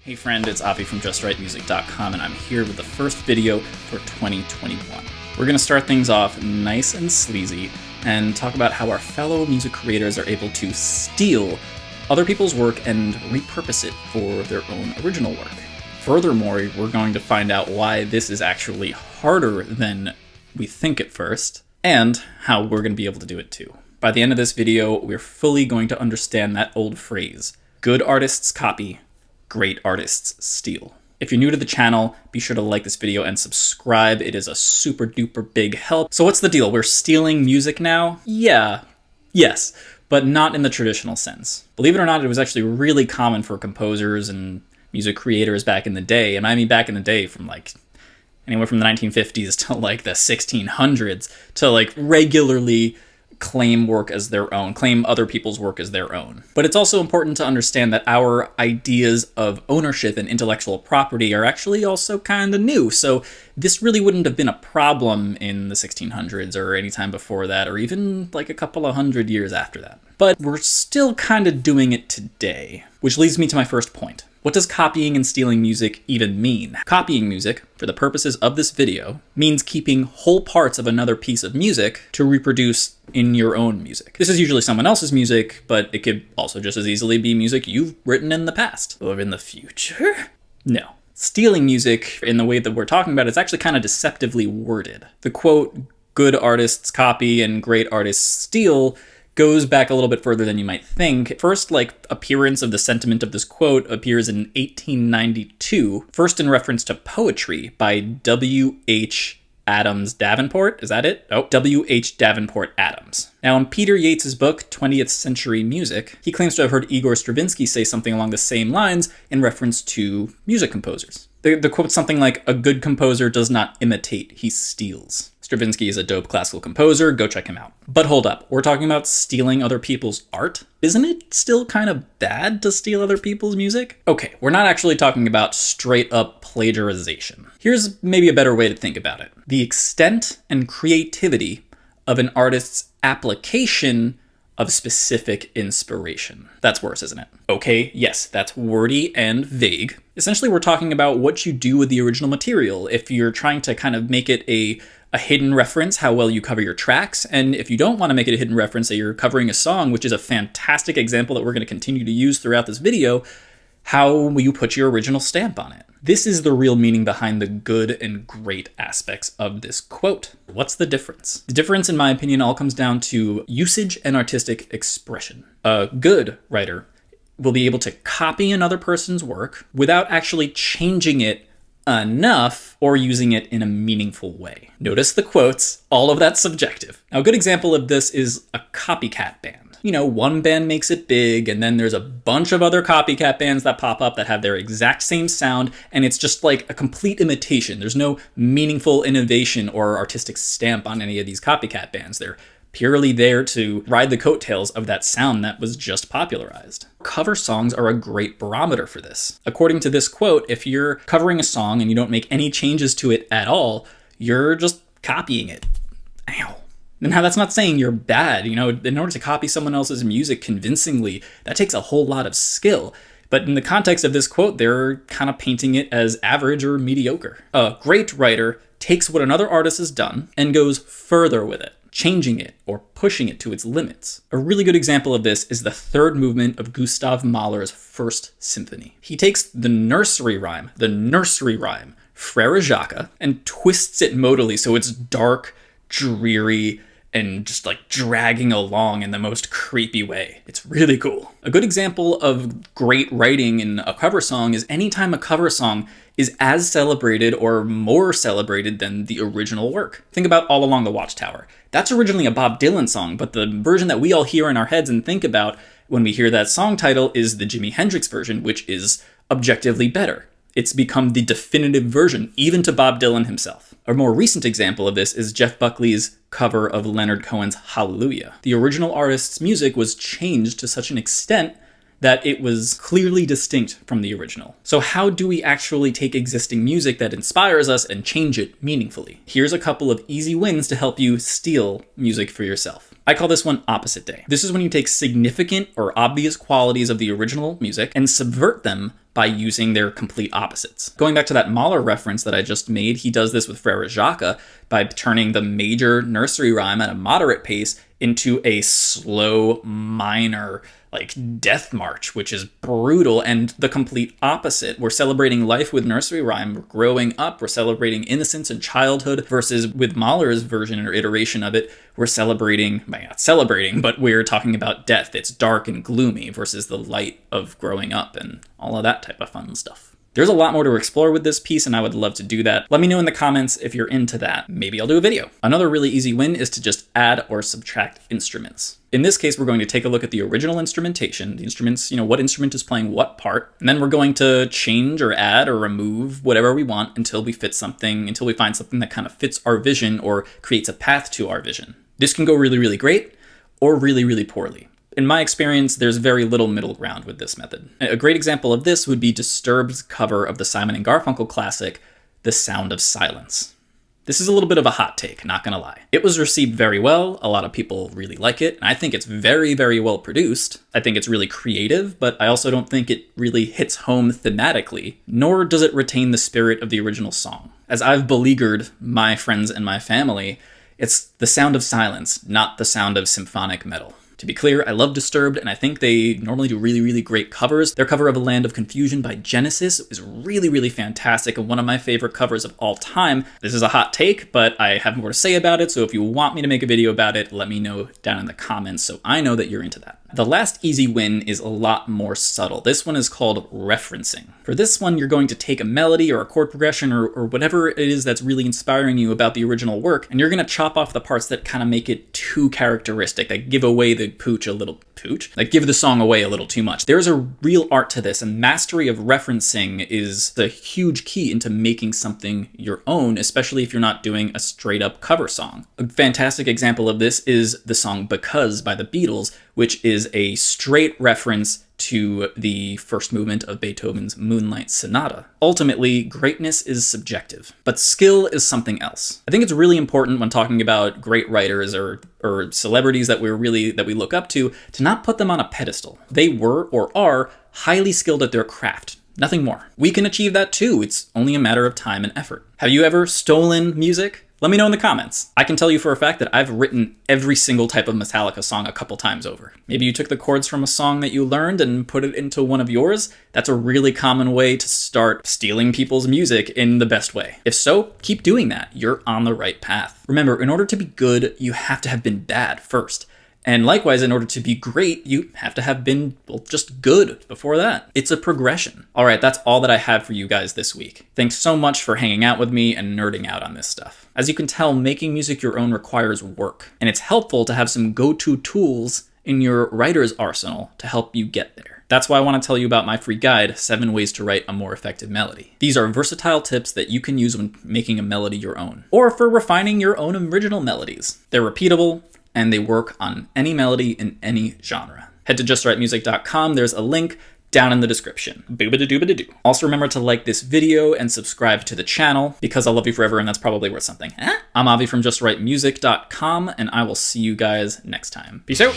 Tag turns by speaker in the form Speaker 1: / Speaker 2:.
Speaker 1: Hey friend, it's Avi from JustWriteMusic.com, and I'm here with the first video for 2021. We're going to start things off nice and sleazy and talk about how our fellow music creators are able to steal other people's work and repurpose it for their own original work. Furthermore, we're going to find out why this is actually harder than we think at first, and how we're going to be able to do it too. By the end of this video, we're fully going to understand that old phrase, good artists copy, great artists steal. If you're new to the channel, be sure to like this video and subscribe. It is a super duper big help. So what's the deal? We're stealing music now? Yes, but not in the traditional sense. Believe it or not, it was actually really common for composers and music creators back in the day, and I mean back in the day from like anywhere from the 1950s to like the 1600s, to like regularly claim work as their own, claim other people's work as their own. But it's also important to understand that our ideas of ownership and intellectual property are actually also kind of new. So this really wouldn't have been a problem in the 1600s or any time before that, or even like a couple of hundred years after that. But we're still kind of doing it today, which leads me to my first point. What does copying and stealing music even mean? Copying music, for the purposes of this video, means keeping whole parts of another piece of music to reproduce in your own music. This is usually someone else's music, but it could also just as easily be music you've written in the past or in the future. No. Stealing music, in the way that we're talking about, is actually kind of deceptively worded. The quote, good artists copy and great artists steal, goes back a little bit further than you might think. First, appearance of the sentiment of this quote appears in 1892, first in reference to poetry by W.H. Adams Davenport. Is that it? Oh, W.H. Davenport Adams. Now, in Peter Yeats's book, 20th Century Music, he claims to have heard Igor Stravinsky say something along the same lines in reference to music composers. The quote's something like, a good composer does not imitate, he steals. Stravinsky is a dope classical composer, go check him out. But hold up, we're talking about stealing other people's art? Isn't it still kind of bad to steal other people's music? Okay, we're not actually talking about straight up plagiarization. Here's maybe a better way to think about it. The extent and creativity of an artist's application of specific inspiration. That's worse, isn't it? Okay, yes, that's wordy and vague. Essentially, we're talking about what you do with the original material. If you're trying to kind of make it a hidden reference, how well you cover your tracks, and if you don't want to make it a hidden reference, that you're covering a song, which is a fantastic example that we're going to continue to use throughout this video, how will you put your original stamp on it? This is the real meaning behind the good and great aspects of this quote. What's the difference? The difference, in my opinion, all comes down to usage and artistic expression. A good writer will be able to copy another person's work without actually changing it enough or using it in a meaningful way. Notice the quotes, all of that's subjective. Now, a good example of this is a copycat band. You know, one band makes it big, and then there's a bunch of other copycat bands that pop up that have their exact same sound, and it's just like a complete imitation. There's no meaningful innovation or artistic stamp on any of these copycat bands. They're purely there to ride the coattails of that sound that was just popularized. Cover songs are a great barometer for this. According to this quote, if you're covering a song and you don't make any changes to it at all, you're just copying it. Ow. Now, that's not saying you're bad. You know, in order to copy someone else's music convincingly, that takes a whole lot of skill. But in the context of this quote, they're kind of painting it as average or mediocre. A great writer takes what another artist has done and goes further with it, changing it or pushing it to its limits. A really good example of this is the third movement of Gustav Mahler's First Symphony. He takes the nursery rhyme, Frere Jacques, and twists it modally so it's dark, dreary, and just like dragging along in the most creepy way. It's really cool. A good example of great writing in a cover song is anytime a cover song is as celebrated or more celebrated than the original work. Think about All Along the Watchtower. That's originally a Bob Dylan song, but the version that we all hear in our heads and think about when we hear that song title is the Jimi Hendrix version, which is objectively better. It's become the definitive version, even to Bob Dylan himself. A more recent example of this is Jeff Buckley's cover of Leonard Cohen's Hallelujah. The original artist's music was changed to such an extent that it was clearly distinct from the original. So how do we actually take existing music that inspires us and change it meaningfully? Here's a couple of easy wins to help you steal music for yourself. I call this one opposite day. This is when you take significant or obvious qualities of the original music and subvert them by using their complete opposites. Going back to that Mahler reference that I just made, he does this with Frere Jacques by turning the major nursery rhyme at a moderate pace into a slow minor like death march, which is brutal and the complete opposite. We're celebrating life with nursery rhyme, we're growing up, we're celebrating innocence and childhood, versus with Mahler's version or iteration of it, we're celebrating, well, not celebrating, but we're talking about death. It's dark and gloomy versus the light of growing up and all of that type of fun stuff. There's a lot more to explore with this piece, and I would love to do that. Let me know in the comments if you're into that. Maybe I'll do a video. Another really easy win is to just add or subtract instruments. In this case, we're going to take a look at the original instrumentation, the instruments, what instrument is playing what part, and then we're going to change or add or remove whatever we want until we find something that kind of fits our vision or creates a path to our vision. This can go really, really great or really, really poorly. In my experience, there's very little middle ground with this method. A great example of this would be Disturbed's cover of the Simon and Garfunkel classic, The Sound of Silence. This is a little bit of a hot take, not gonna lie. It was received very well, a lot of people really like it, and I think it's very, very well produced. I think it's really creative, but I also don't think it really hits home thematically, nor does it retain the spirit of the original song. As I've beleaguered my friends and my family, it's the sound of silence, not the sound of symphonic metal. To be clear, I love Disturbed, and I think they normally do really, really great covers. Their cover of A Land of Confusion by Genesis is really, really fantastic and one of my favorite covers of all time. This is a hot take, but I have more to say about it, so if you want me to make a video about it, let me know down in the comments so I know that you're into that. The last easy win is a lot more subtle. This one is called referencing. For this one, you're going to take a melody or a chord progression or whatever it is that's really inspiring you about the original work, and you're going to chop off the parts that kind of make it too characteristic, that give away the that give the song away a little too much. There's a real art to this, and mastery of referencing is the huge key into making something your own, especially if you're not doing a straight up cover song. A fantastic example of this is the song Because by the Beatles, which is a straight reference to the first movement of Beethoven's Moonlight Sonata. Ultimately, greatness is subjective, but skill is something else. I think it's really important when talking about great writers or celebrities that we look up to not put them on a pedestal. They were or are highly skilled at their craft. Nothing more. We can achieve that too. It's only a matter of time and effort. Have you ever stolen music? Let me know in the comments. I can tell you for a fact that I've written every single type of Metallica song a couple times over. Maybe you took the chords from a song that you learned and put it into one of yours. That's a really common way to start stealing people's music in the best way. If so, keep doing that. You're on the right path. Remember, in order to be good, you have to have been bad first. And likewise, in order to be great, you have to have been, well, just good before that. It's a progression. All right, that's all that I have for you guys this week. Thanks so much for hanging out with me and nerding out on this stuff. As you can tell, making music your own requires work, and it's helpful to have some go-to tools in your writer's arsenal to help you get there. That's why I want to tell you about my free guide, 7 Ways to Write a More Effective Melody. These are versatile tips that you can use when making a melody your own, or for refining your own original melodies. They're repeatable, and they work on any melody in any genre. Head to justwritemusic.com. There's a link down in the description. Boobada-doobada-doo. Also remember to like this video and subscribe to the channel because I'll love you forever and that's probably worth something. I'm Avi from justwritemusic.com and I will see you guys next time. Peace out.